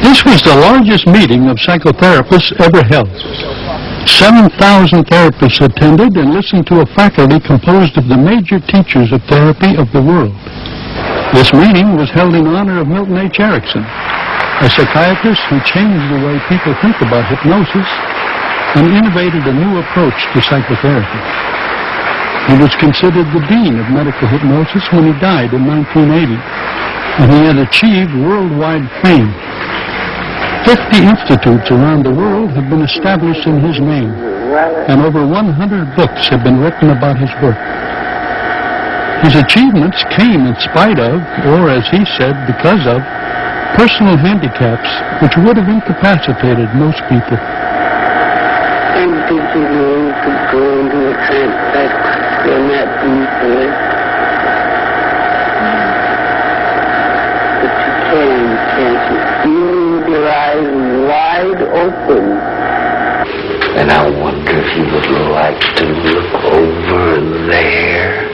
This was the largest meeting of psychotherapists ever held. 7,000 therapists attended and listened to a faculty composed of the major teachers of therapy of the world. This meeting was held in honor of Milton H. Erickson, a psychiatrist who changed the way people think about hypnosis and innovated a new approach to psychotherapy. He was considered the dean of medical hypnosis when he died in 1980, and he had achieved worldwide fame. 50 institutes around the world have been established in his name, and over 100 books have been written about his work. His achievements came in spite of, or as he said, because of, personal handicaps which would have incapacitated most people. And did you know to go into a trance that you're not deeply? But you can't you? With your eyes wide open. And I wonder if you would like to look over there.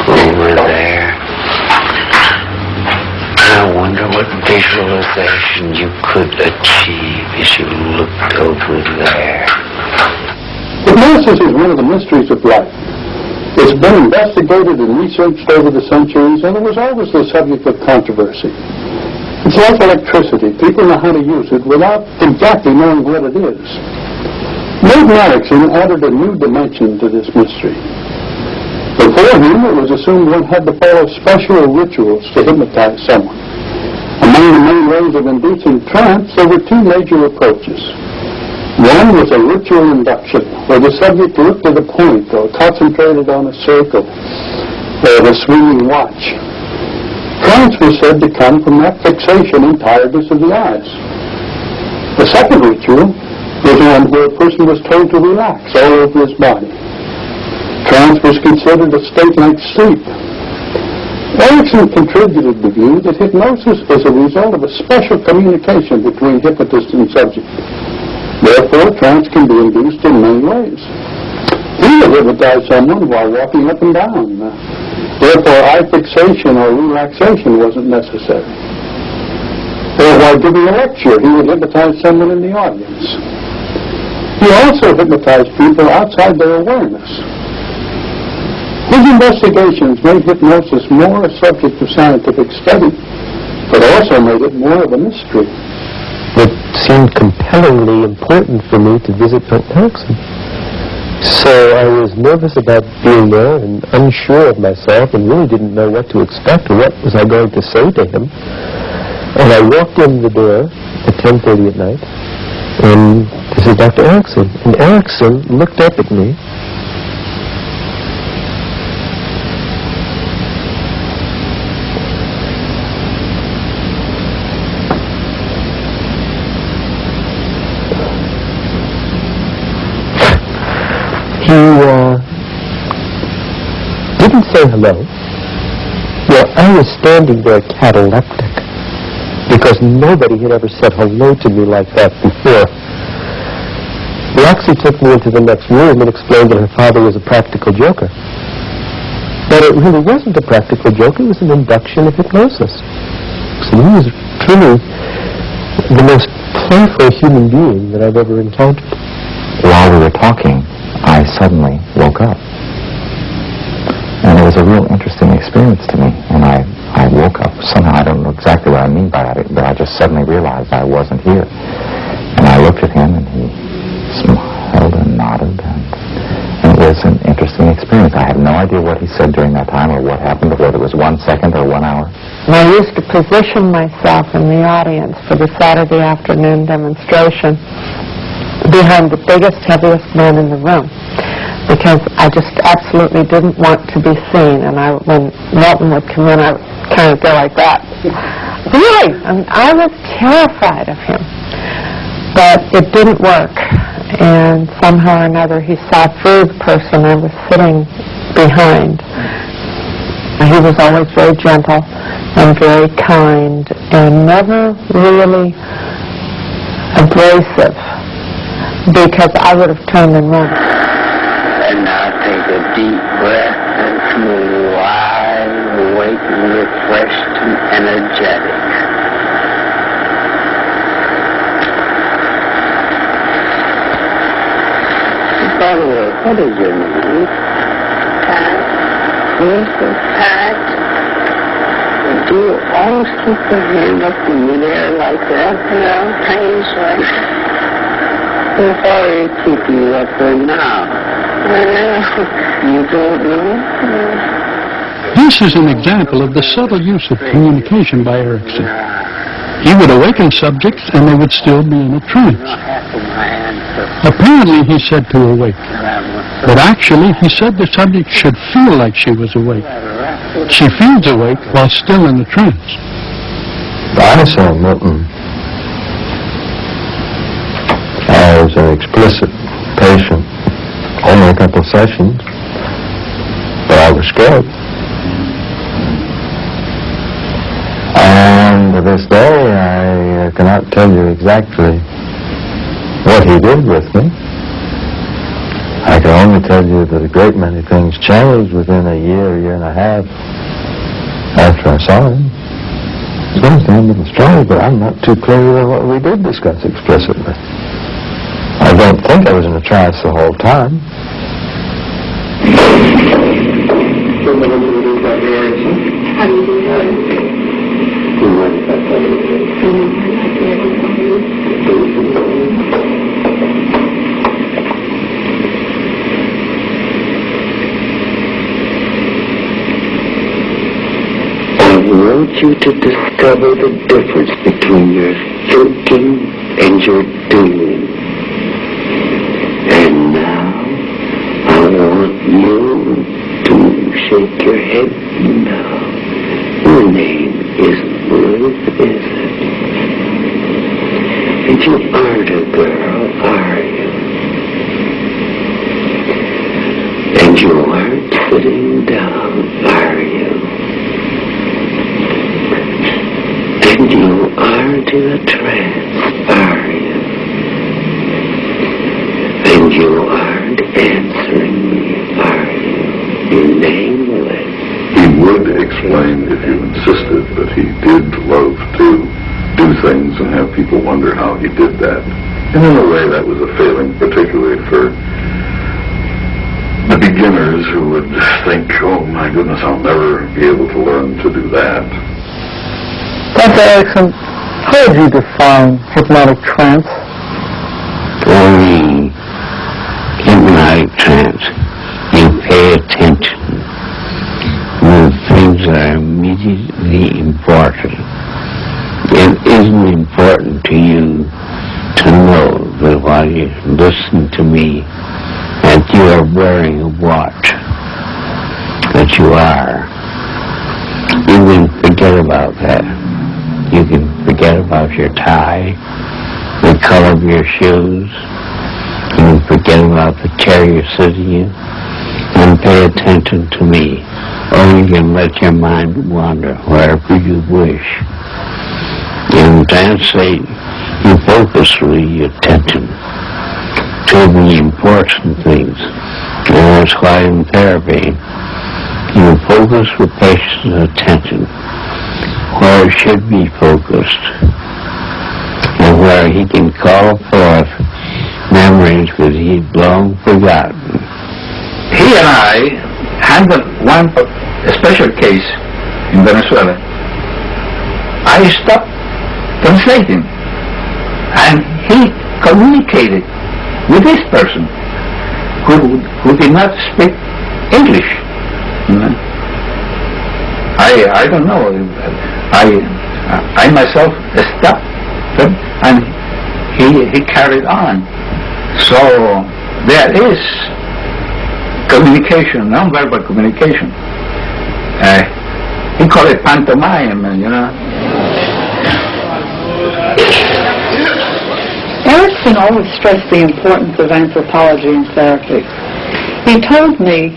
Over there. I wonder what visualization you could achieve as you looked over there. Hypnosis is one of the mysteries of life. It's been investigated and researched over the centuries, and it was always the subject of controversy. It's like electricity. People know how to use it without exactly knowing what it is. Milton Erickson added a new dimension to this mystery. Before him, it was assumed one had to follow special rituals to hypnotize someone. Among the main ways of inducing trance, there were two major approaches. One was a ritual induction, where the subject looked at a point or concentrated on a circle or a swinging watch. Trance was said to come from that fixation and tiredness of the eyes. The second ritual was one where a person was told to relax all over his body. Trance was considered a state like sleep. Erickson contributed the view that hypnosis is a result of a special communication between hypnotist and subject. Therefore, trance can be induced in many ways. He would hypnotize someone while walking up and down. Therefore, eye fixation or relaxation wasn't necessary. Or while giving a lecture, he would hypnotize someone in the audience. He also hypnotized people outside their awareness. His investigations made hypnosis more a subject of scientific study, but also made it more of a mystery. It seemed compellingly important for me to visit Milton Erickson. So I was nervous about being there and unsure of myself and really didn't know what to expect or what was I going to say to him. And I walked in the door at 10:30 at night, and this is Dr. Erickson. And Erickson looked up at me. Didn't say hello. Well, I was standing there cataleptic because nobody had ever said hello to me like that before. Roxy took me into the next room and explained that her father was a practical joker. But it really wasn't a practical joke, it was an induction of hypnosis. So he was truly the most playful human being that I've ever encountered. While we were talking, I suddenly woke up. And it was a real interesting experience to me. And I woke up. Somehow, I don't know exactly what I mean by that, but I just suddenly realized I wasn't here. And I looked at him, and he smiled and nodded. And it was an interesting experience. I have no idea what he said during that time or what happened, or whether it was 1 second or 1 hour. And I used to position myself in the audience for the Saturday afternoon demonstration behind the biggest, heaviest man in the room, because I just absolutely didn't want to be seen. And when Milton would come in, I would kind of go like that. Really, I was terrified of him. But it didn't work. And somehow or another, he saw through the person I was sitting behind. He was always very gentle and very kind and never really abrasive, because I would have turned and run. And now take a deep breath and feel wide awake and refreshed what is your name? Pat. Pat. Do you always keep your hand up in midair like that? Times like that? How far are you keeping it up there now? You don't know? This is an example of the subtle use of communication by Erickson. He would awaken subjects and they would still be in a trance. Apparently he said to awake, but actually he said the subject should feel like she was awake. She feels awake while still in the trance. I saw Milton as an explicit patient, only a couple of sessions, but I was scared. And to this day, I cannot tell you exactly what he did with me. I can only tell you that a great many things changed within a year and a half after I saw him. It's going to end in the story, but I'm not too clear on what we did discuss explicitly. I don't think I was in a trance the whole time. I want you to discover the difference between your thinking and your doing. And now, I want you to shake your head now. Your name is Ruth, is it? And you aren't a girl, are you? And you aren't sitting down, are you? And you aren't in a trance, are you? And you aren't answering me, are you? You're nameless. He would explain, if you insisted, that he did love to do things and have people wonder how he did that. And in a way, that was a failing, particularly for the beginners who would think, oh my goodness, I'll never be able to learn to do that. Dr. Erickson, how would you define hypnotic trance? For me, hypnotic trance, you pay attention to things that are immediately important. It isn't important to you to know that while you listen to me, that you are wearing a watch, that you are. You can forget about that. You can forget about your tie, the color of your shoes. You can forget about the chair you're sitting in and pay attention to me. Or you can let your mind wander wherever you wish. In trance state, you focus your attention to the important things. And that's why in therapy, you focus the patient's attention where it should be focused and where he can call forth memories that he'd long forgotten. He and I handled one special case in Venezuela. I stopped translating and he communicated with this person who did not speak English. I don't know. I myself stopped and he carried on. So there is communication, non-verbal communication. He called it pantomime, Erickson always stressed the importance of anthropology in therapy. He told me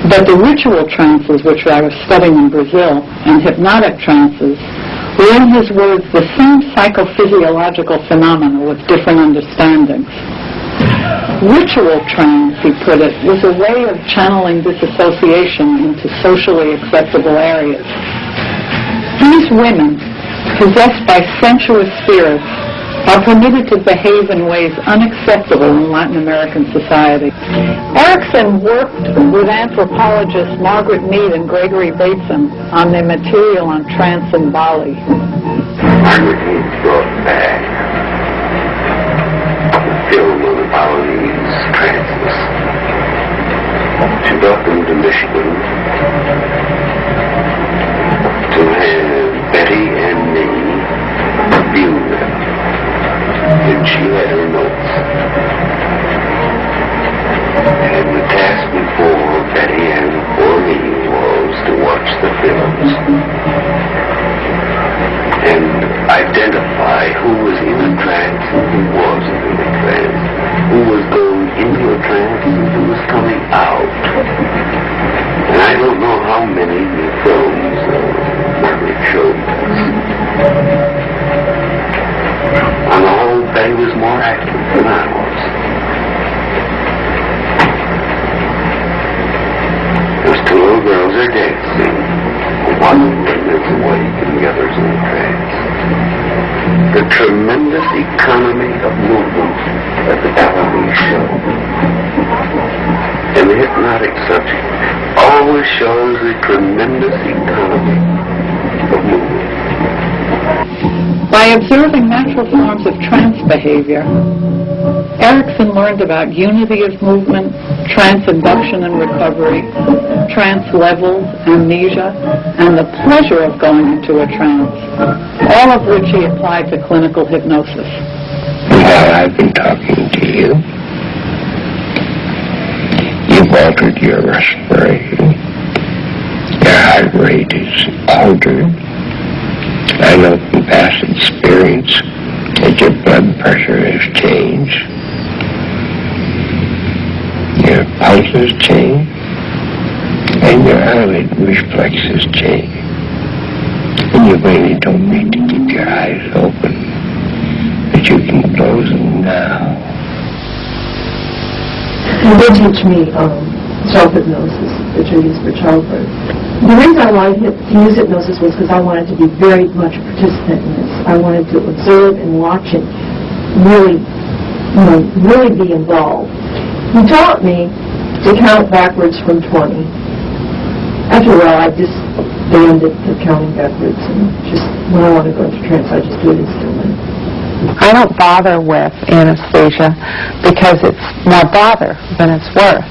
that the ritual trances, which I was studying in Brazil, and hypnotic trances, were, in his words, the same psychophysiological phenomena with different understandings. Ritual trance, he put it, was a way of channeling disassociation into socially acceptable areas. These women, possessed by sensuous spirits, are permitted to behave in ways unacceptable in Latin American society. Erickson worked with anthropologists Margaret Mead and Gregory Bateson on their material on trance in Bali. Margaret Mead brought back the film of the Balinese trances. She brought them to Michigan to have Betty and me view them. And she had her notes. And the task before Betty and for me was to watch the films and identify who was in a trance and who wasn't in a trance, who was going into a trance and who was coming out. And I don't know how many films Margaret showed us. On the whole, Betty was more active than I was. Those two little girls are dancing. One of them is awake and the other's in a trance. The tremendous economy of movement that the Balinese show. And the hypnotic subject always shows a tremendous economy of movement. By observing natural forms of trance behavior, Erickson learned about unity of movement, trance induction and recovery, trance levels, amnesia, and the pleasure of going into a trance, all of which he applied to clinical hypnosis. While I've been talking to you, you've altered your respiration. Your heart rate is altered. I know from past experience that your blood pressure has changed. Your pulse has changed. And your eyelid reflexes change. And you really don't need to keep your eyes open, but you can close them now. You did teach me self-hypnosis that you use for childbirth. The reason I wanted to use hypnosis was because I wanted to be very much a participant in this. I wanted to observe and watch it, really be involved. He taught me to count backwards from 20. After a while, I just abandoned the counting backwards, and just when I want to go into trance, I just do it instantly. I don't bother with anesthesia because it's more bother than it's worth.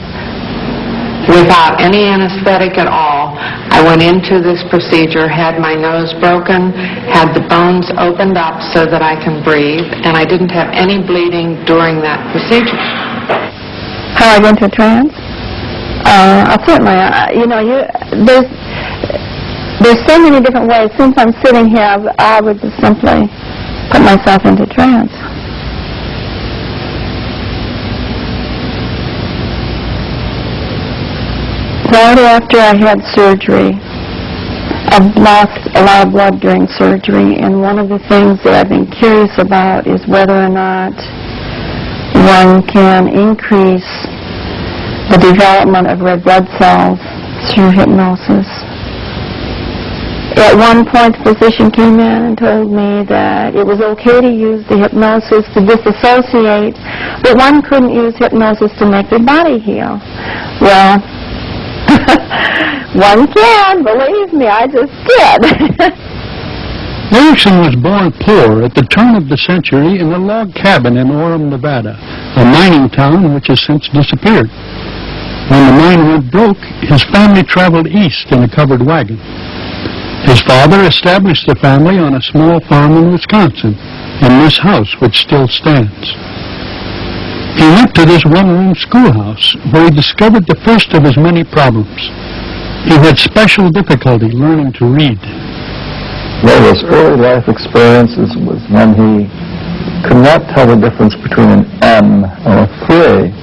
Without any anesthetic at all, I went into this procedure, had my nose broken, had the bones opened up so that I can breathe, and I didn't have any bleeding during that procedure. How I went into trance? I'll put there's so many different ways. Since I'm sitting here, I would just simply put myself into trance. Right after I had surgery, I've lost a lot of blood during surgery, and one of the things that I've been curious about is whether or not one can increase the development of red blood cells through hypnosis. At one point, the physician came in and told me that it was okay to use the hypnosis to disassociate, but one couldn't use hypnosis to make their body heal. Well, one can, believe me, I just did. Erickson was born poor at the turn of the century in a log cabin in Orem, Nevada, a mining town which has since disappeared. When the mine went broke, his family traveled east in a covered wagon. His father established the family on a small farm in Wisconsin, in this house which still stands. He went to this one-room schoolhouse where he discovered the first of his many problems. He had special difficulty learning to read. One of his early life experiences was when he could not tell the difference between an M and a 3.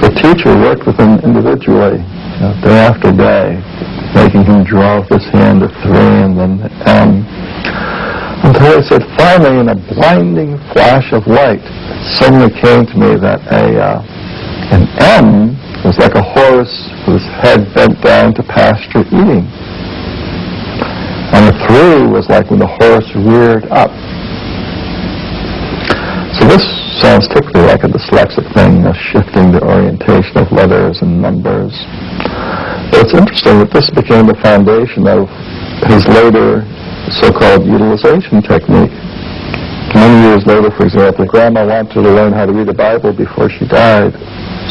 The teacher worked with him individually, day after day, making him draw with his hand a 3 and then the M. Until he said, finally, in a blinding flash of light, it suddenly came to me that an M was like a horse with his head bent down to pasture eating. And a 3 was like when the horse reared up. So this sounds typically like a dyslexic thing, shifting the orientation of letters and numbers. But it's interesting that this became the foundation of his later so-called utilization technique. Many years later, for example, Grandma wanted to learn how to read the Bible before she died.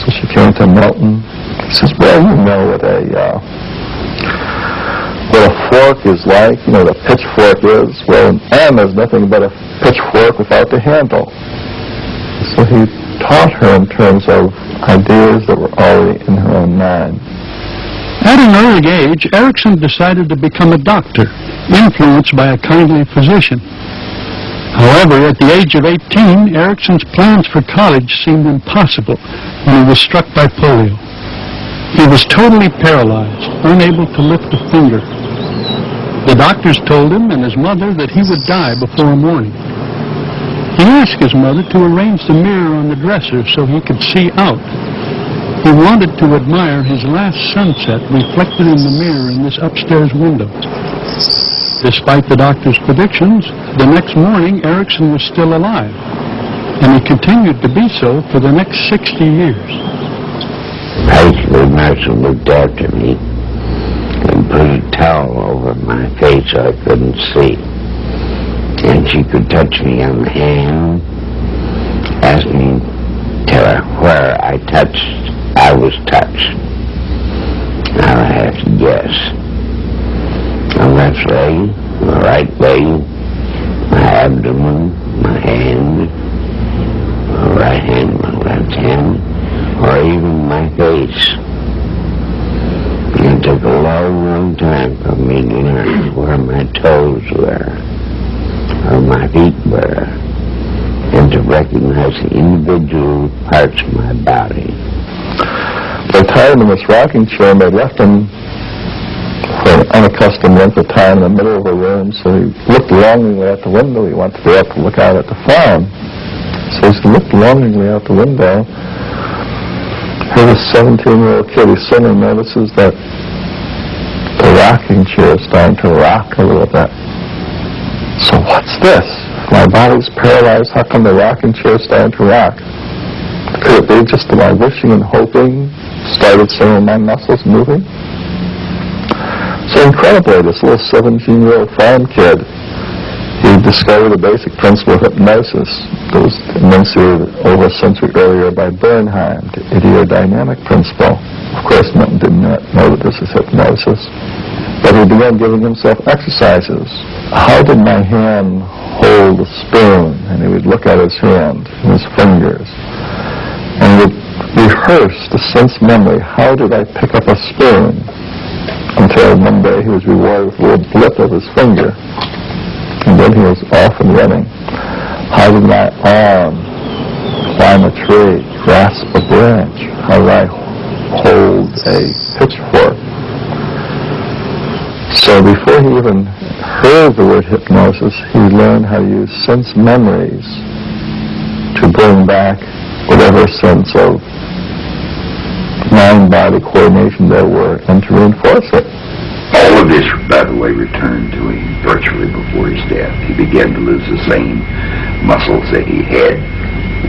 So she came to Milton. He says, well, you know what a fork is like, you know what a pitchfork is. Well, and there's nothing but a pitchfork without the handle. So he taught her in terms of ideas that were already in her own mind. At an early age, Erickson decided to become a doctor, influenced by a kindly physician. However, at the age of 18, Erickson's plans for college seemed impossible when he was struck by polio. He was totally paralyzed, unable to lift a finger. The doctors told him and his mother that he would die before morning. He asked his mother to arrange the mirror on the dresser so he could see out. He wanted to admire his last sunset reflected in the mirror in this upstairs window. Despite the doctor's predictions, the next morning Erickson was still alive, and he continued to be so for the next 60 years. Basically, Marcia looked after me and put a towel over my face so I couldn't see. And she could touch me on the hand, ask me, tell her where I was touched. I would have to guess. My left leg, my right leg, my abdomen, my hand, my right hand, my left hand, or even my face. It took a long, long time for me to learn where my toes were, or my feet were, and to recognize the individual parts of my body. They tied him in this rocking chair and they left him for an unaccustomed length of time in the middle of a room, so he looked longingly out the window. He wanted to be able to look out at the farm. So he looked longingly out the window. Here's a 17-year-old kid. He suddenly notices that the rocking chair is starting to rock a little bit. So what's this? My body's paralyzed. How come the rocking chair is starting to rock? Could it be just my wishing and hoping started some of my muscles moving? So incredibly, this little 17-year-old farm kid, he discovered the basic principle of hypnosis that was enunciated over a century earlier by Bernheim, the ideodynamic principle. Of course, Milton did not know that this is hypnosis. But he began giving himself exercises. How did my hand hold a spoon? And he would look at his hand and his fingers. And he would rehearse the sense memory. How did I pick up a spoon? Until one day he was rewarded with a little blip of his finger. And then he was off and running. How did my arm climb a tree, grasp a branch? How did I hold a pitchfork? So before he even heard the word hypnosis, he learned how to use sense memories to bring back whatever sense of mind-body coordination there were and to reinforce it. All of this, by the way, returned to him virtually before his death. He began to lose the same muscles that he had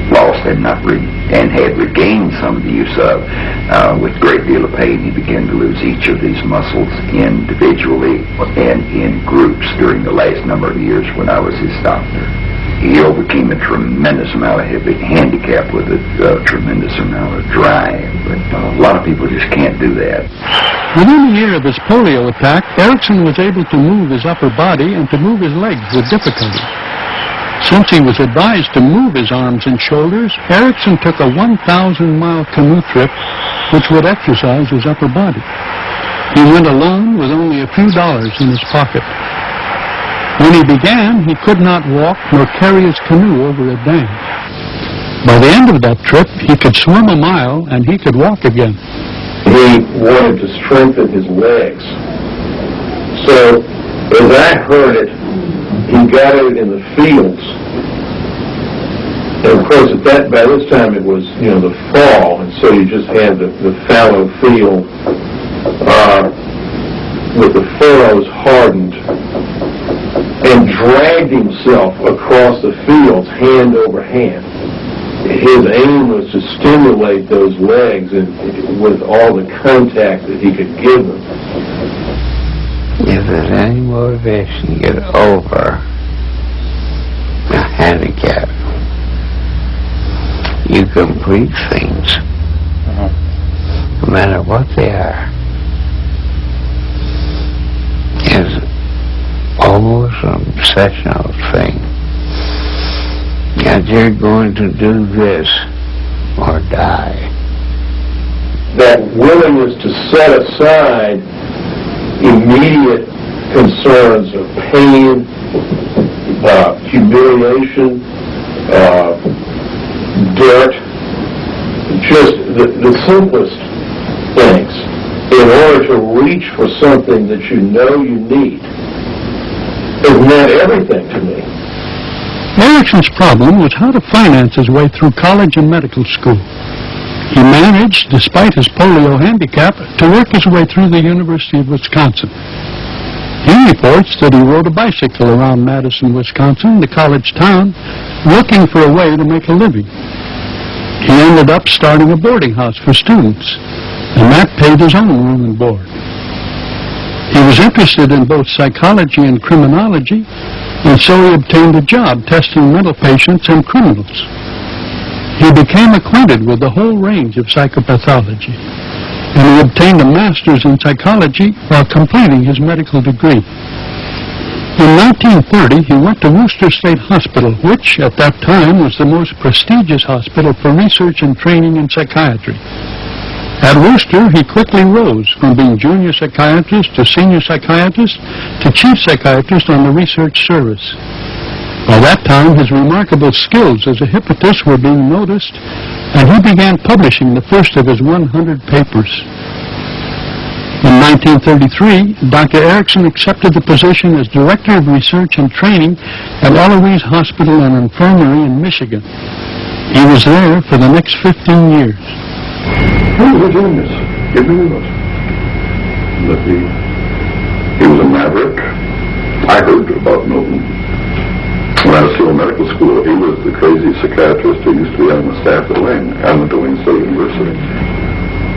lost and had regained some of the use of. With a great deal of pain, he began to lose each of these muscles individually and in groups during the last number of years when I was his doctor. He overcame a tremendous amount of handicap with a tremendous amount of drive, but a lot of people just can't do that. Within a year of his polio attack, Erickson was able to move his upper body and to move his legs with difficulty. Since he was advised to move his arms and shoulders, Erickson took a 1,000-mile canoe trip which would exercise his upper body. He went alone with only a few dollars in his pocket. When he began, he could not walk nor carry his canoe over a dam. By the end of that trip, he could swim a mile and he could walk again. He wanted to strengthen his legs. So, as I heard it, he got out in the fields. And of course, by this time it was, the fall, and so you just had the fallow field with the furrows hardened, and dragged himself across the fields hand over hand. his aim was to stimulate those legs and with all the contact that he could give them. If there's any motivation to get over a handicap, you complete things, no matter what they are. It's almost an obsessional thing. That you're going to do this or die. That willingness to set aside immediate concerns of pain, humiliation, dirt, just the simplest things in order to reach for something that you know you need. It meant everything to me. Erickson's problem was how to finance his way through college and medical school. He managed, despite his polio handicap, to work his way through the University of Wisconsin. He reports that he rode a bicycle around Madison, Wisconsin, the college town, looking for a way to make a living. He ended up starting a boarding house for students, and that paid his own room and board. He was interested in both psychology and criminology, and so he obtained a job testing mental patients and criminals. He became acquainted with the whole range of psychopathology, and he obtained a master's in psychology while completing his medical degree. In 1930, he went to Worcester State Hospital, which at that time was the most prestigious hospital for research and training in psychiatry. At Worcester, he quickly rose from being junior psychiatrist to senior psychiatrist to chief psychiatrist on the research service. By that time, his remarkable skills as a hypnotist were being noticed, and he began publishing the first of his 100 papers. In 1933, Dr. Erickson accepted the position as Director of Research and Training at Eloise Hospital and Infirmary in Michigan. He was there for the next 15 years. He was a genius. He really was. But he was a maverick. I heard about Milton. When I was still in medical school, he was the crazy psychiatrist who used to be on the staff at Wayne State University.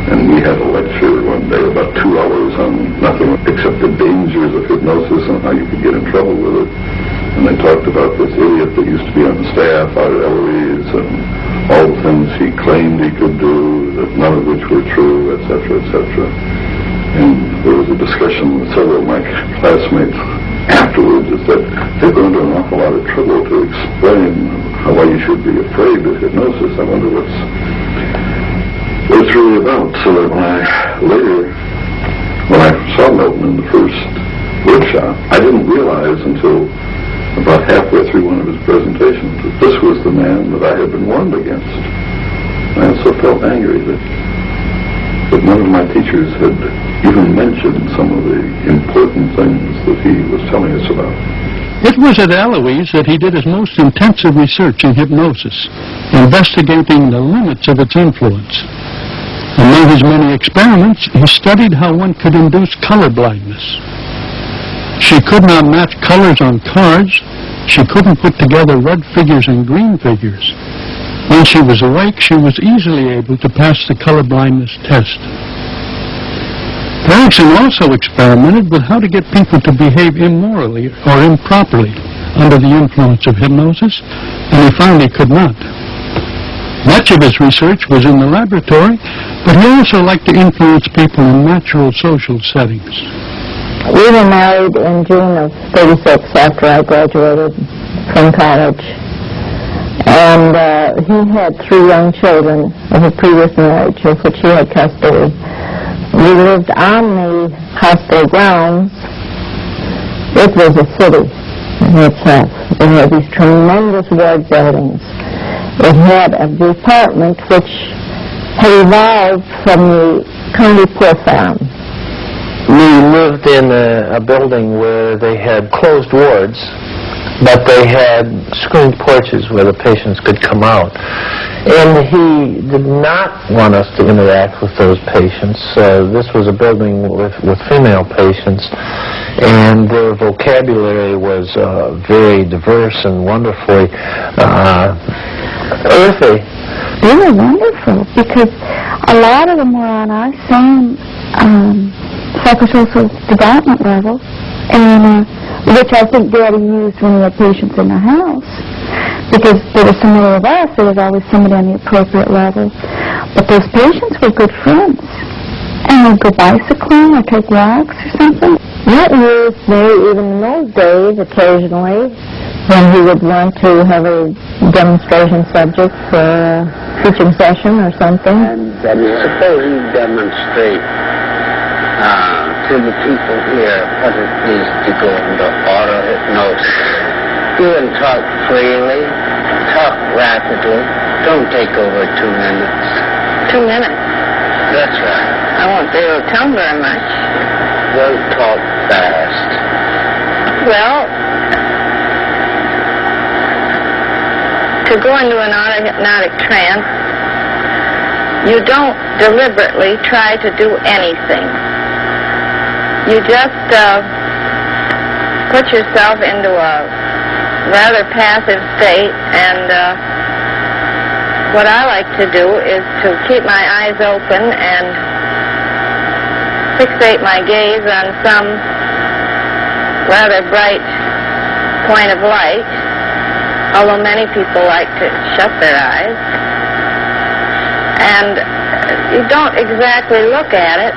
And we had a lecture one day, about 2 hours, on nothing except the dangers of hypnosis and how you could get in trouble with it. And they talked about this idiot that used to be on the staff out at Eloise and all the things he claimed he could do, that none of which were true, etc., etc. And there was a discussion with several of my classmates afterwards that said they're going to an awful lot of trouble to explain why you should be afraid of hypnosis. I wonder what it's really about. So that when I saw Milton in the first workshop, I didn't realize until about halfway through one of his presentations that this was the man that I had been warned against. I also felt angry that none of my teachers had even mentioned some of the important things that he was telling us about. It was at Eloise that he did his most intensive research in hypnosis, investigating the limits of its influence. Among his many experiments, he studied how one could induce color blindness. She could not match colors on cards. She couldn't put together red figures and green figures. When she was awake, she was easily able to pass the color blindness test. Erickson also experimented with how to get people to behave immorally or improperly under the influence of hypnosis, and he found he could not. Much of his research was in the laboratory, but he also liked to influence people in natural social settings. We were married in June of '36 after I graduated from college. And he had 3 young children of a previous marriage of which he had custody. We lived on the hospital grounds. It was a city in itself. It had these tremendous ward buildings. It had a department which had evolved from the County Poor Farm. We lived in a building where they had closed wards, but they had screened porches where the patients could come out. And he did not want us to interact with those patients. This was a building with female patients, and their vocabulary was very diverse and wonderfully earthy. really wonderful, because a lot of them were on our same psychosocial development level, and which I think Daddy used when he had patients in the house, because there were so many of us, there was always somebody on the appropriate level. But those patients were good friends, and they'd go bicycling or take walks or something. Not used me even in those days, occasionally, when he would want to have a demonstration subject for a teaching session or something. And suppose you demonstrate to the people here what it is to go into auto hypnosis. You can talk freely, talk rapidly. Don't take over 2 minutes. 2 minutes? That's right. I won't be able to tell them very much. Don't talk fast. Well, to go into an auto-hypnotic trance, you don't deliberately try to do anything. You just put yourself into a rather passive state, and what I like to do is to keep my eyes open and fixate my gaze on some rather bright point of light, although many people like to shut their eyes. And you don't exactly look at it,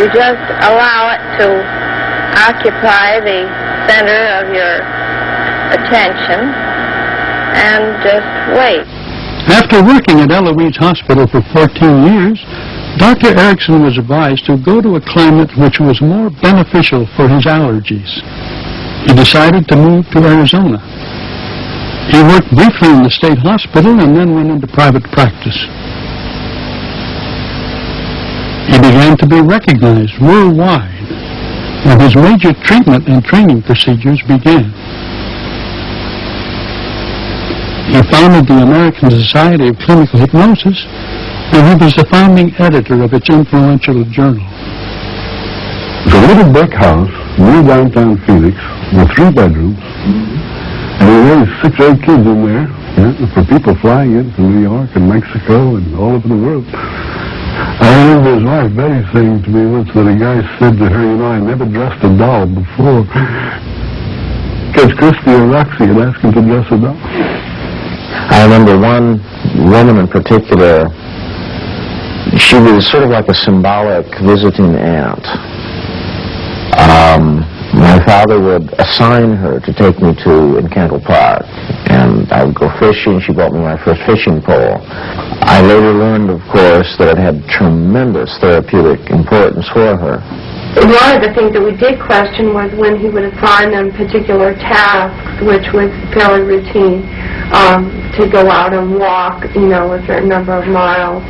you just allow it to occupy the center of your attention and just wait. After working at Eloise Hospital for 14 years, Dr. Erickson was advised to go to a climate which was more beneficial for his allergies. He decided to move to Arizona. He worked briefly in the state hospital and then went into private practice. He began to be recognized worldwide, and his major treatment and training procedures began. He founded the American Society of Clinical Hypnosis, and he was the founding editor of its influential journal. It's a little brick house near downtown Phoenix with 3 bedrooms, and we raised 6 or 8 kids in there for people flying in from New York and Mexico and all over the world. I remember his wife Betty saying to me once that a guy said to her, I never dressed a doll before. Because Christy or Roxy had asked him to dress a doll. I remember one woman in particular. She was sort of like a symbolic visiting aunt. My father would assign her to take me to Enchanted Park, and I would go fishing. She bought me my first fishing pole. I later learned, of course, that it had tremendous therapeutic importance for her. One of the things that we did question was when he would assign them particular tasks, which was fairly routine, to go out and walk, a certain number of miles,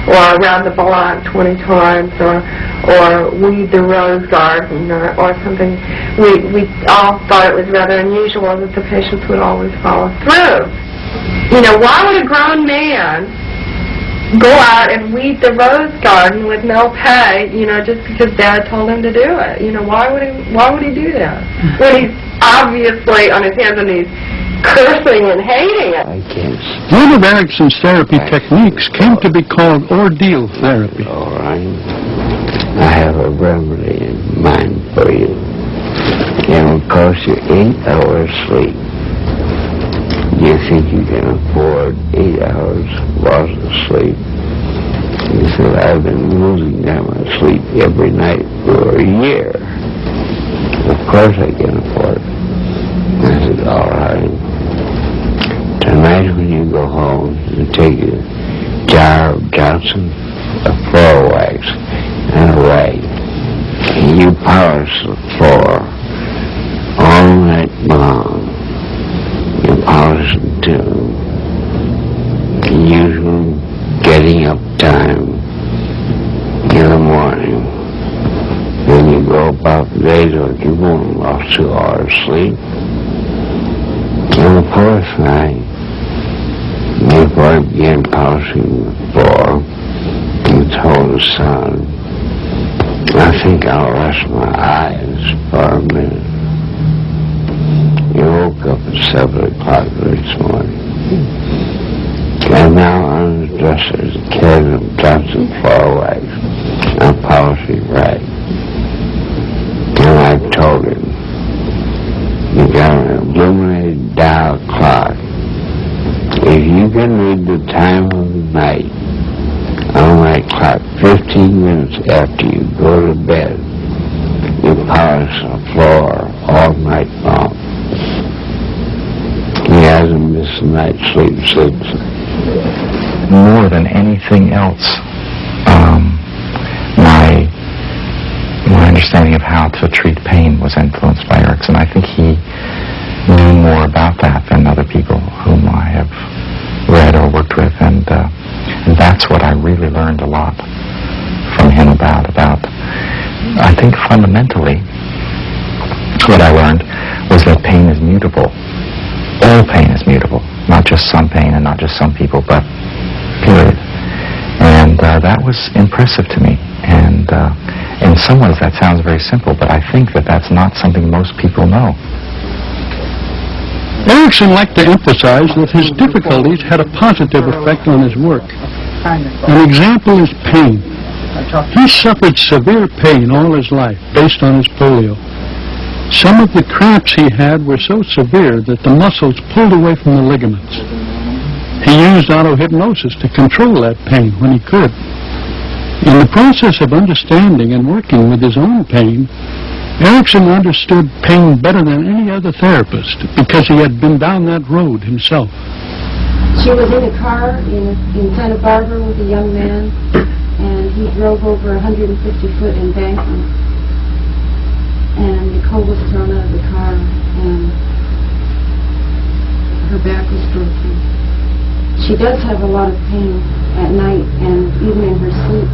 or around the block 20 times, or weed the rose garden, or something. We all thought it was rather unusual that the patients would always follow through. Why would a grown man go out and weed the rose garden with no pay, just because Dad told him to do it? Why would he do that? When he's obviously on his hands and knees cursing and hating it. I can't. One of Erickson's therapy techniques came to be called ordeal therapy. All right. I have a remedy in mind for you. It will cost you 8 hours sleep. You think you can afford 8 hours loss of sleep? He said, I've been losing that much sleep every night for a year. Of course I can afford it. I said, all right. Tonight when you go home, you take a jar of Johnson, a floor wax, and a rag, and you polish the floor all night long. You polish it till the usual getting up time in the morning. Then you go about the day till you won't lost 2 hours sleep. And the fourth night, before I began polishing the floor, you told the son, I think I'll rest my eyes for a minute. You woke up at 7 o'clock the next morning. And now undress President Johnson forward on policy right. And I told him, you got an illuminated dial clock. If you can read the time of the night on that clock 15 minutes after you go to bed, you polish the floor all night long. He hasn't missed a night's sleep since. More than anything else, my understanding of how to treat pain was influenced by Erickson. I think he knew more about that than other people whom I have read or worked with, and that's what I really learned a lot from him about. I think fundamentally what I learned was that pain is mutable. All pain is mutable, not just some pain and not just some people, but period. And that was impressive to me. And in some ways that sounds very simple, but I think that that's not something most people know. Erickson liked to emphasize that his difficulties had a positive effect on his work. An example is pain. He suffered severe pain all his life based on his polio. Some of the cramps he had were so severe that the muscles pulled away from the ligaments. He used auto-hypnosis to control that pain when he could. In the process of understanding and working with his own pain, Erickson understood pain better than any other therapist because he had been down that road himself. She was in a car in Santa Barbara with a young man, and he drove over a 150-foot embankment. And Nicole was thrown out of the car, and her back was broken. She does have a lot of pain at night, and even in her sleep,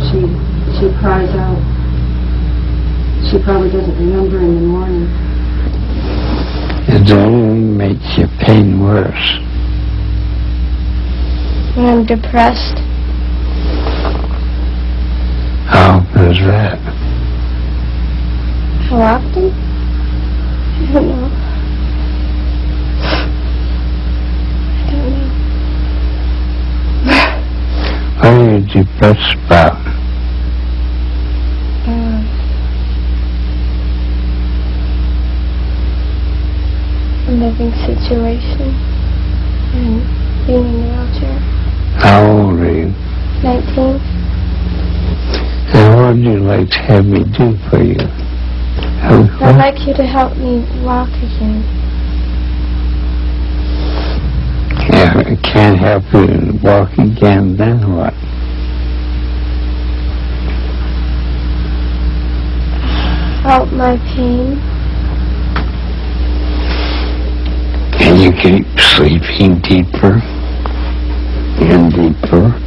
she cries out. She probably doesn't remember in the morning. It only makes your pain worse. When I'm depressed. How often is that? How often? I don't know. I don't know. What are you depressed about? A living situation and being in a wheelchair. How old are you? 19. And what would you like to have me do for you? I'd like you to help me walk again. Yeah, I can't help you walk again, then what? Help my pain. And you keep sleeping deeper and deeper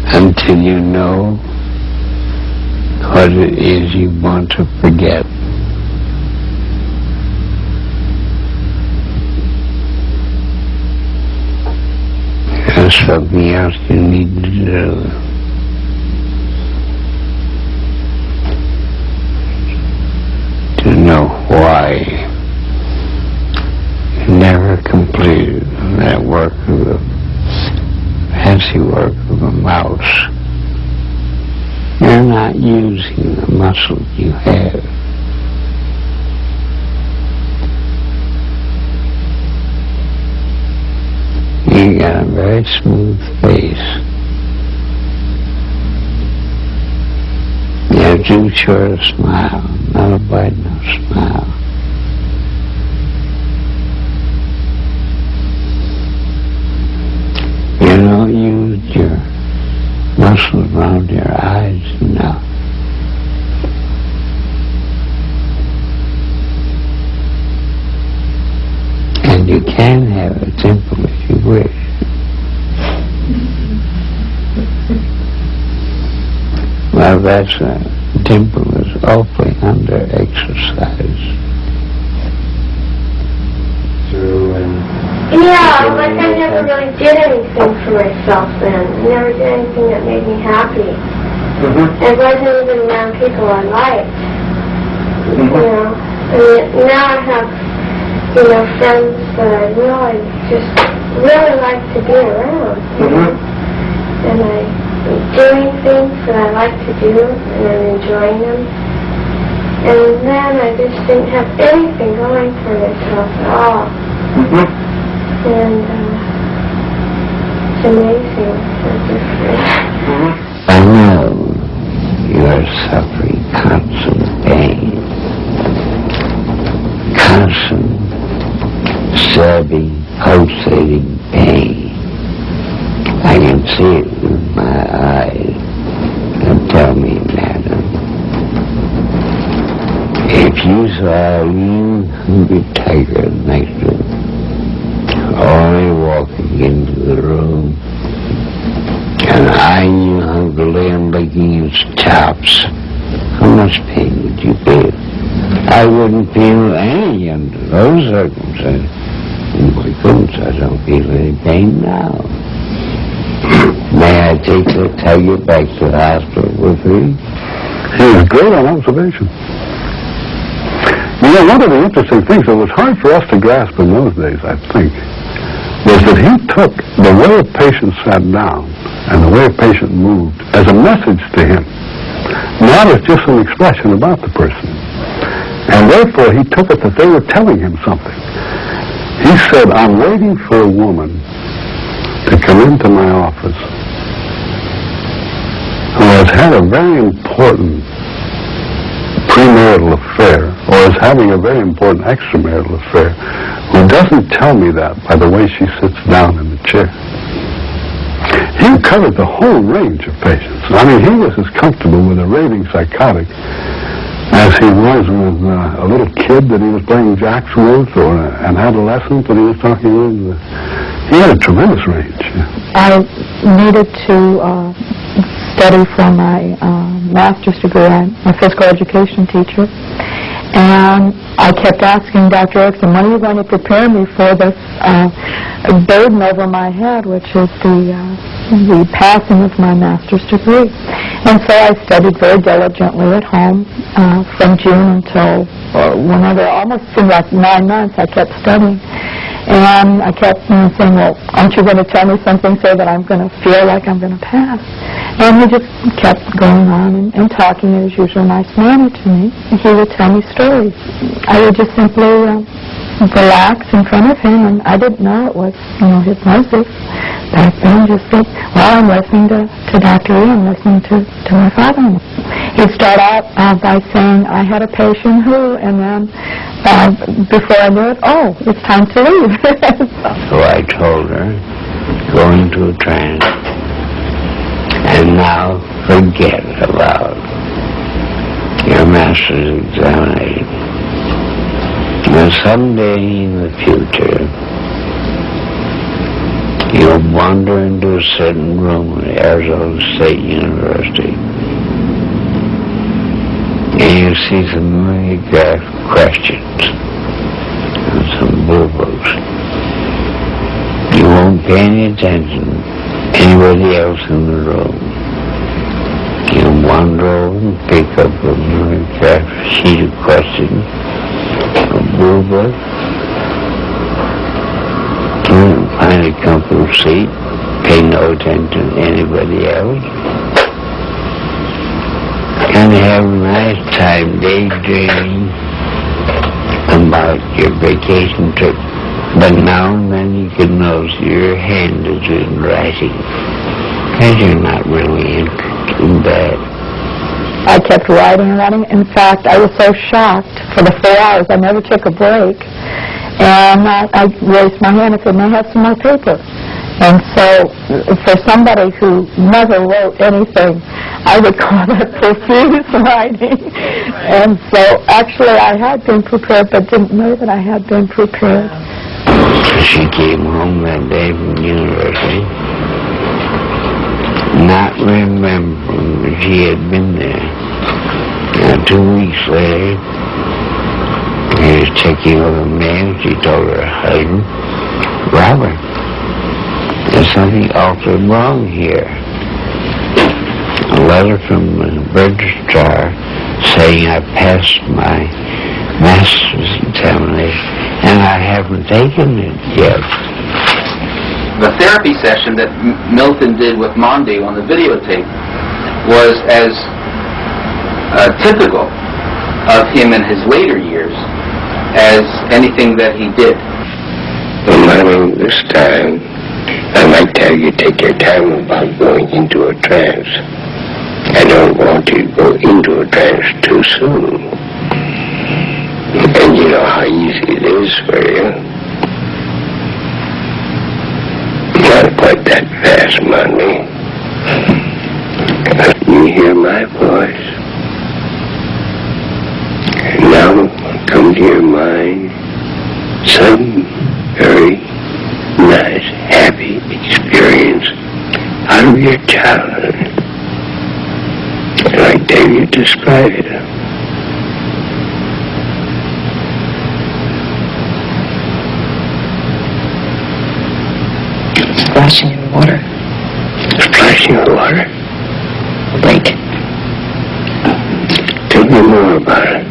until you know what it is you want to forget. There's something else you need to do. To know why you never completed that work of the fancy work of a mouse. You're not using the muscle you have. You got a very smooth face. You have too short a smile, not a wide enough smile. You don't use your muscles around your eyes enough. And you can have a dimple if you wish. Well, that's a dimple is awfully under exercise. Yeah, like I never really did anything for myself then. I never did anything that made me happy. I wasn't even around people I liked. You know, I mean, now I have, you know, friends that I really just really like to be around. And I'm doing things that I like to do, and I'm enjoying them. And then I just didn't have anything going for myself at all. And it's amazing how different. I know you are suffering constant pain, constant, stabbing, pulsating pain. I can see it with my eyes. And tell me, madam, if you saw a lean, hungry tiger next to him, only walking into the room, and eyeing you hungrily and licking its chops, how much pain would you feel? I wouldn't feel any under those circumstances. Oh my goodness, I don't feel any pain now. May I take the tiger back to the hospital with me? He was great on observation. You know, one of the interesting things that was hard for us to grasp in those days, I think, was that he took the way a patient sat down and the way a patient moved as a message to him, not as just an expression about the person. And therefore, he took it that they were telling him something. He said, I'm waiting for a woman to come into my office who has had a very important premarital affair, or is having a very important extramarital affair, who doesn't tell me that by the way she sits down in the chair. He covered the whole range of patients. I mean, he was as comfortable with a raving psychotic as he was with a little kid that he was playing jacks with, or an adolescent that he was talking with. He had a tremendous range. I needed to study for my master's degree. I'm a physical education teacher. And I kept asking Dr. Erickson, when are you going to prepare me for this burden over my head, which is the passing of my master's degree? And so I studied very diligently at home from June until whenever, almost seemed like 9 months I kept studying. And I kept saying, well, aren't you going to tell me something so that I'm going to feel like I'm going to pass? And he just kept going on and talking. As usual, nice manner to me. He would tell me stories. I would just simply relax in front of him, and I didn't know it was, hypnosis. Back then, just said, well, I'm listening to Dr. E. I'm listening to my father-in-law. He'd start out by saying, I had a patient who, and then before I knew it, oh, it's time to leave. So I told her, go into a trance, and now forget about your master's examination. And someday in the future, you'll wander into a certain room at Arizona State University, and you'll see some mimeographed questions and some boo-boos. You won't pay any attention to anybody else in the room. You'll wander over and pick up a mimeographed sheet of questions, a boo-boo, and find a comfortable seat, pay no attention to anybody else, and have a nice time daydreaming about your vacation trip. But now and then you can notice your hand is in writing, because you're not really interested in that. I kept writing and writing. In fact, I was so shocked for the 4 hours. I never took a break. And I raised my hand and said, may I have some more paper? And so for somebody who never wrote anything, I would call that profuse writing. And so actually I had been prepared, but didn't know that I had been prepared. She came home that day from university, not remembering that she had been there. Now 2 weeks later, he was checking over mail. She told her husband, Robert, there's something awfully wrong here. A letter from the registrar saying I passed my master's examination and I haven't taken it yet. the therapy session that Milton did with Mondi on the videotape was as typical of him in his later years as anything that he did. Well, Mommy, this time, I'd like to have you take your time about going into a trance. I don't want you to go into a trance too soon. And you know how easy it is for you. Not quite that fast, Mommy. You hear my voice. And now come to your mind some very nice, happy experience out of your childhood. I'd like to have you describe it. Splashing in water. Splashing in water? Break. Tell me more about it.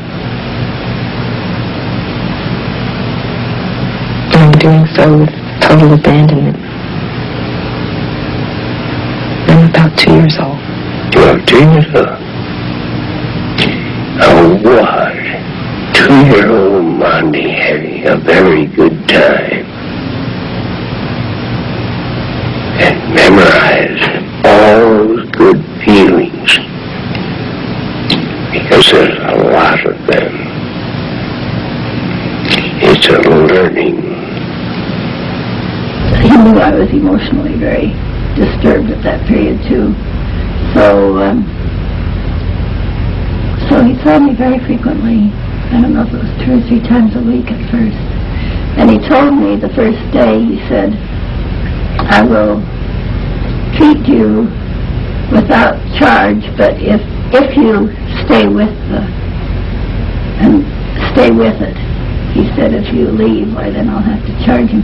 I'm doing so with total abandonment. I'm about 2 years old. You're 2 years old? I was 2-year-old Mondi having a very good time. And memorize all those good feelings, because there's a lot of them. It's a learning. He knew I was emotionally very disturbed at that period too, so he saw me very frequently. I don't know if it was 2 or 3 times a week at first, and he told me the first day, he said, I will treat you without charge, but if you stay with it. He said, if you leave, why then I'll have to charge you.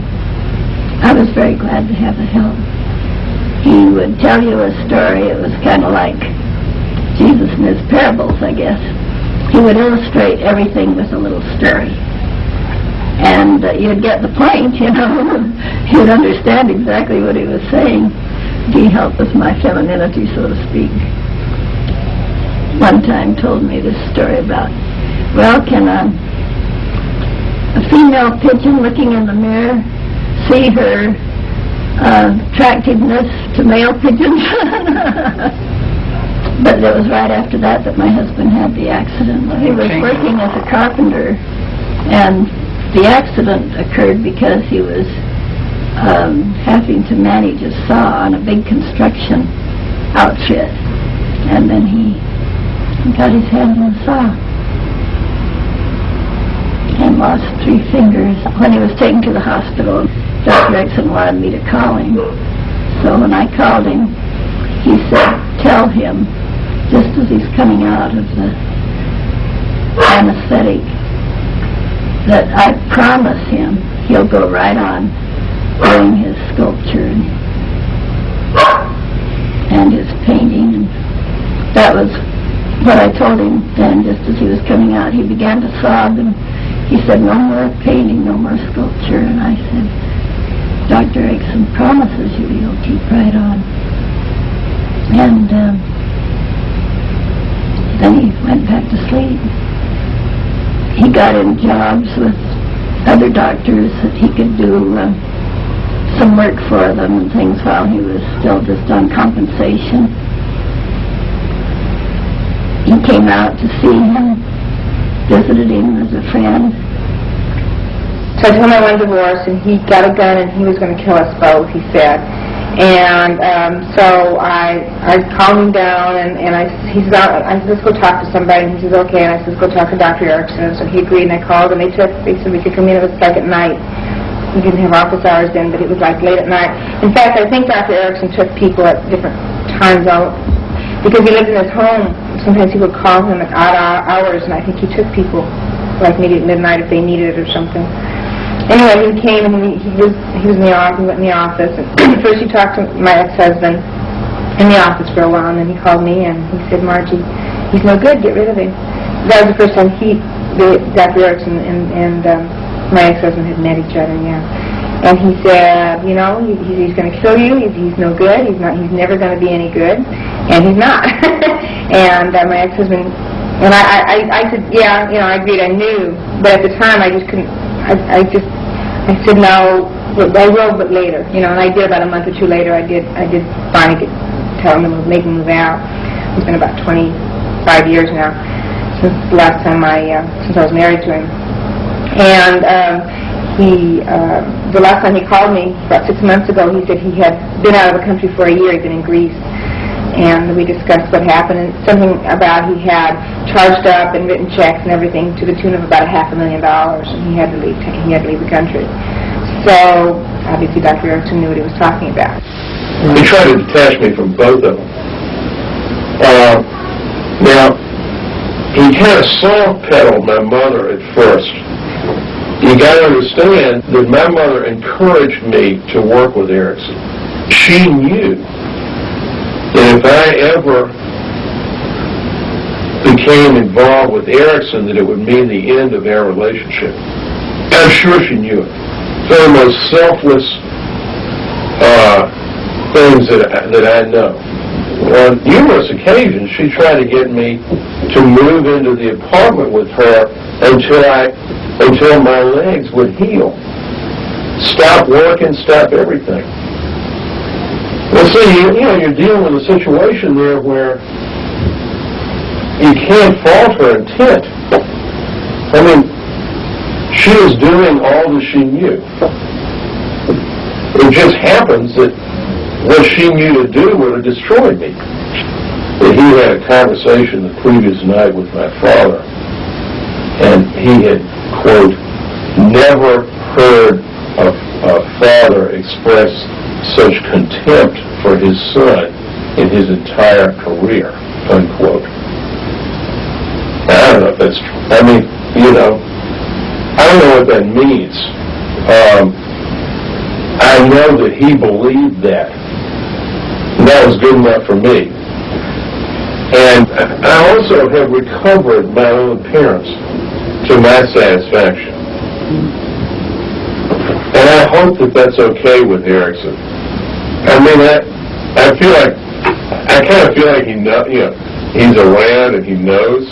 I was very glad to have the help. He would tell you a story. It was kind of like Jesus and his parables, I guess. He would illustrate everything with a little story. And you'd get the point, you know. You'd understand exactly what he was saying. He helped with my femininity, so to speak. One time told me this story about, well, can a female pigeon looking in the mirror see her attractiveness to male pigeons? But it was right after that my husband had the accident. He was working as a carpenter, and the accident occurred because he was having to manage a saw on a big construction outfit, and then he got his hand on the saw and lost 3 fingers. When he was taken to the hospital, Dr. Erickson wanted me to call him. So when I called him, he said, tell him, just as he's coming out of the anesthetic, that I promise him he'll go right on doing his sculpture and his painting. And that was what I told him then, just as he was coming out. He began to sob, and he said, no more painting, no more sculpture. And I said, Dr. Erickson promises you he'll keep right on. And then he went back to sleep. He got in jobs with other doctors that he could do some work for them and things while he was still just on compensation. He came out to see him, visited him as a friend. So I told him I wanted a divorce, and he got a gun and he was going to kill us both, he said. And so I calmed him down, and he said, let's go talk to somebody. And he says, okay. And I said, let's go talk to Dr. Erickson. So he agreed, and I called, and they said we could come in. It was like at night. We didn't have office hours then, but it was like late at night. In fact, I think Dr. Erickson took people at different times out, because he lived in his home. Sometimes he would call him at odd hours, and I think he took people like maybe at midnight if they needed it or something. Anyway, he came, and he was in the office. He went in the office, and first he talked to my ex-husband in the office for a while, and then he called me, and he said, Margie, he's no good, get rid of him. That was the first time Dr. Erickson and my ex-husband had met each other, yeah. And he said, you know, he's going to kill you. He's no good. He's never going to be any good. And he's not. And my ex-husband, and I said, yeah, you know, I agreed. I knew, but at the time I just couldn't. I said no. But I will, but later, you know. And I did about a month or two later. I did finally tell him to make him move out. It's been about 25 years now since the last time since I was married to him. And the last time he called me, about 6 months ago, he said he had been out of the country for a year. He'd been in Greece. And we discussed what happened, and something about he had charged up and written checks and everything to the tune of about $500,000, and he had to leave the country. So, obviously, Dr. Erickson knew what he was talking about. He tried to detach me from both of them. Now, he kind of soft-pedaled my mother at first. You got to understand that my mother encouraged me to work with Erickson. She knew that if I ever became involved with Erickson, that it would mean the end of our relationship. I'm sure she knew it. It's one of the most selfless things that I know. On numerous occasions, she tried to get me to move into the apartment with her until my legs would heal. Stop working, stop everything. Well, see, you're dealing with a situation there where you can't fault her intent. I mean, she was doing all that she knew. It just happens that what she knew to do would have destroyed me. That he had a conversation the previous night with my father, and he had, quote, never heard a father express such contempt for his son in his entire career, unquote. I don't know if that's true. I mean, I don't know what that means. I know that he believed that. And that was good enough for me. And I also have recovered my own appearance to my satisfaction. And I hope that that's okay with Erickson. I mean, I kind of feel like he's around and he knows.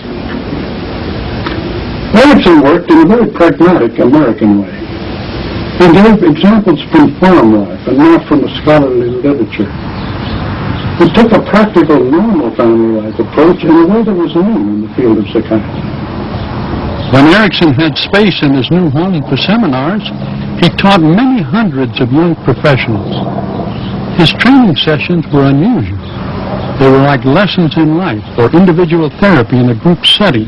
Erickson worked in a very pragmatic American way. He gave examples from farm life and not from the scholarly literature. He took a practical, normal family life approach in a way that was new in the field of psychiatry. When Erickson had space in his new home for seminars, he taught many hundreds of young professionals. His training sessions were unusual. They were like lessons in life or individual therapy in a group setting.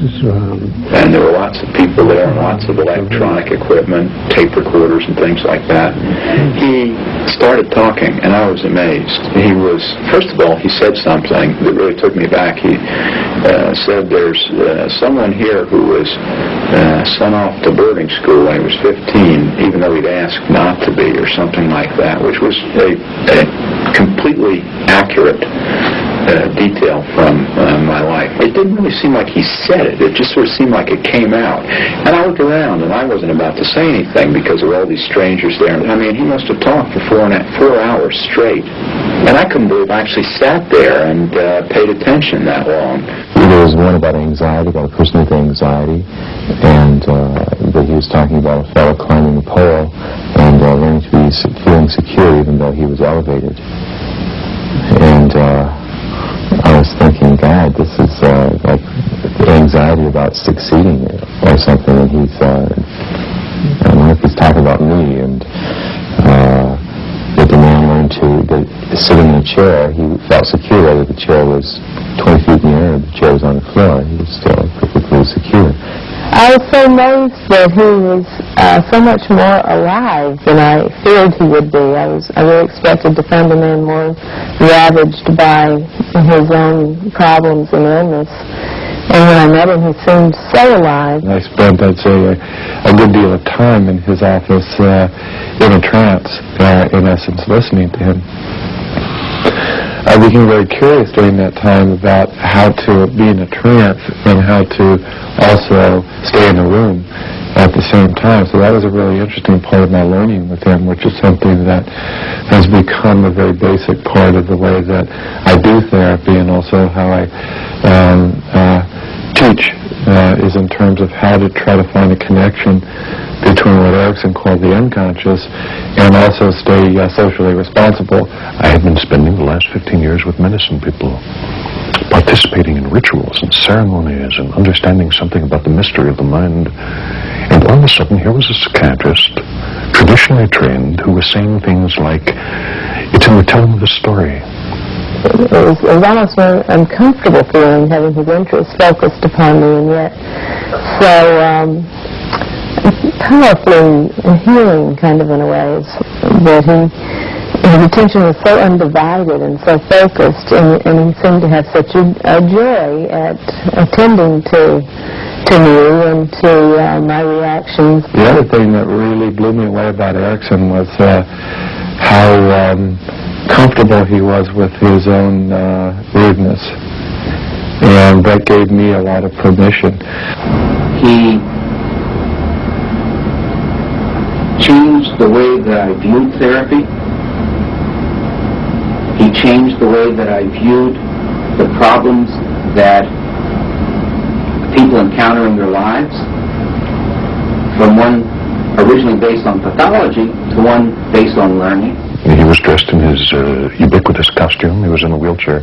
And there were lots of people there and lots of electronic equipment, tape recorders and things like that. He started talking, and I was amazed. First of all, he said something that really took me back. He said there's someone here who was sent off to boarding school when he was 15, even though he'd asked not to be, or something like that, which was a completely accurate detail from my life. It didn't really seem like he said it. It just sort of seemed like it came out. And I looked around, and I wasn't about to say anything because of all these strangers there. I mean, he must have talked for 4 hours straight. And I couldn't believe I actually sat there and paid attention that long. There was one about anxiety, about a person with anxiety, and that he was talking about a fellow climbing a pole and learning to be feeling secure even though he was elevated. And I was thinking, God, this is like anxiety about succeeding or something. And he's, I don't know if he's talking about me. And that the man learned that sitting in a chair, he felt secure whether the chair was 20 feet in the air or the chair was on the floor. He was still perfectly secure. I was so amazed that he was so much more alive than I feared he would be. I really expected to find a man more ravaged by his own problems and illness. And when I met him, he seemed so alive. I spent, I'd say, a good deal of time in his office in a trance, in essence, listening to him. I became very curious during that time about how to be in a trance and how to also stay in a room. at the same time. So that was a really interesting part of my learning with him, which is something that has become a very basic part of the way that I do therapy, and also how I teach, is in terms of how to try to find a connection between what Erickson called the unconscious and also stay socially responsible. I have been spending the last 15 years with medicine people, participating in rituals and ceremonies and understanding something about the mystery of the mind. And all of a sudden, here was a psychiatrist, traditionally trained, who was saying things like, it's in the telling of the story. It was almost an uncomfortable feeling, having his interest focused upon me, and yet so powerfully healing, kind of, in a way, that his attention was so undivided and so focused, and he seemed to have such a joy at attending to me and to my reactions. The other thing that really blew me away about Erickson was how comfortable he was with his own rudeness, and that gave me a lot of permission. He changed the way that I viewed therapy. He changed the way that I viewed the problems that people encounter in their lives, from one originally based on pathology to one based on learning. He was dressed in his ubiquitous costume. He was in a wheelchair.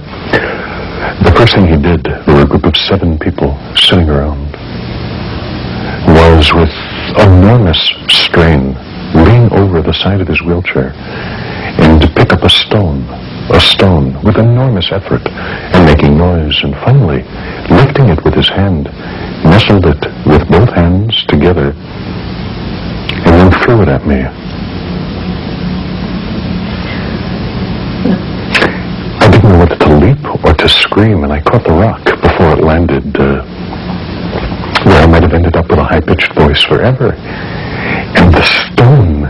The first thing he did, there were a group of 7 people sitting around, was with enormous strain lean over the side of his wheelchair and to pick up a stone with enormous effort and making noise, and finally lifting it with his hand, nestled it with both hands together, and then threw it at me. I didn't know whether to leap or to scream, and I caught the rock before it landed where I might have ended up with a high-pitched voice forever. And the stone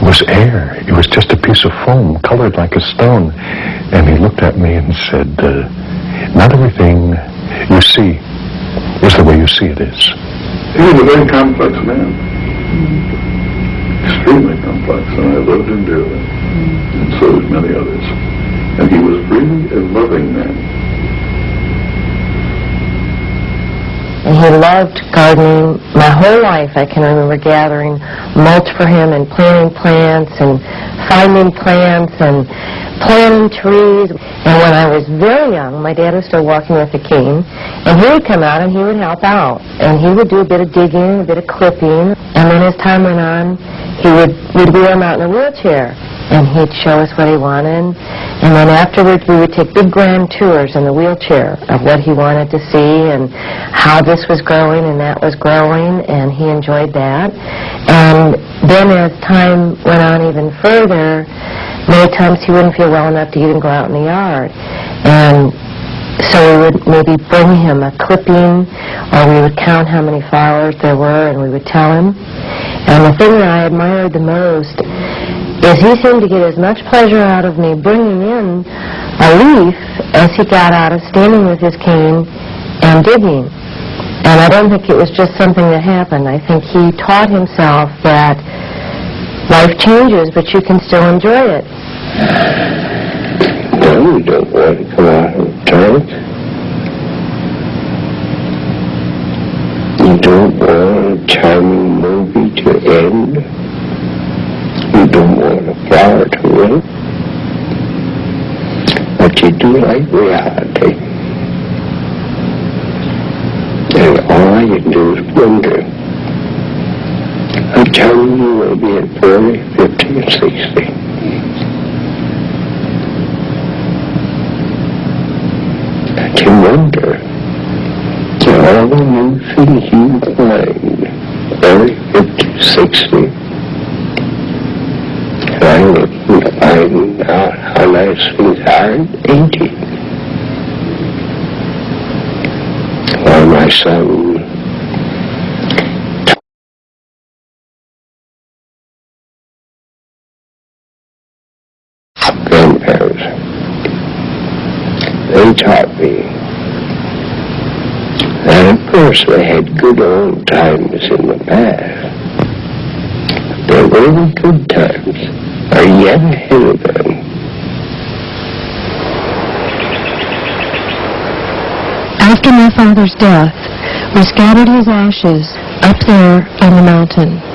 was air. It was just a piece of foam colored like a stone. And he looked at me and said, not everything you see is the way you see it is. He was a very complex man. Extremely complex, and I loved him dearly. And so did many others. And he was really a loving man. He loved gardening. My whole life I can remember gathering mulch for him and planting plants and finding plants and planting trees. And when I was very young, my dad was still walking with a cane, and he would come out and he would help out. And he would do a bit of digging, a bit of clipping, and then as time went on, we'd wheel him out in a wheelchair, and he'd show us what he wanted. And then afterwards we would take big grand tours in the wheelchair of what he wanted to see and how this was growing and that was growing, and he enjoyed that. And then as time went on even further, many times he wouldn't feel well enough to even go out in the yard. And so we would maybe bring him a clipping, or we would count how many flowers there were, and we would tell him. And the thing that I admired the most is he seemed to get as much pleasure out of me bringing in a leaf as he got out of standing with his cane and digging. And I don't think it was just something that happened. I think he taught himself that life changes, but you can still enjoy it. No, you don't want to come out of dark. You don't want a charming movie to end. You don't want a flower to win. But you do like reality. And all you do is wonder how charming you will be at 40, 50, and 60. And you wonder all the new things you find 40, 50, 60. I look and find out how nice things are at 80. Or my son grandparents, they taught me that a course, they had good old times in the past. There were the good times are yet ahead of them. After my father's death, we scattered his ashes up there on the mountain.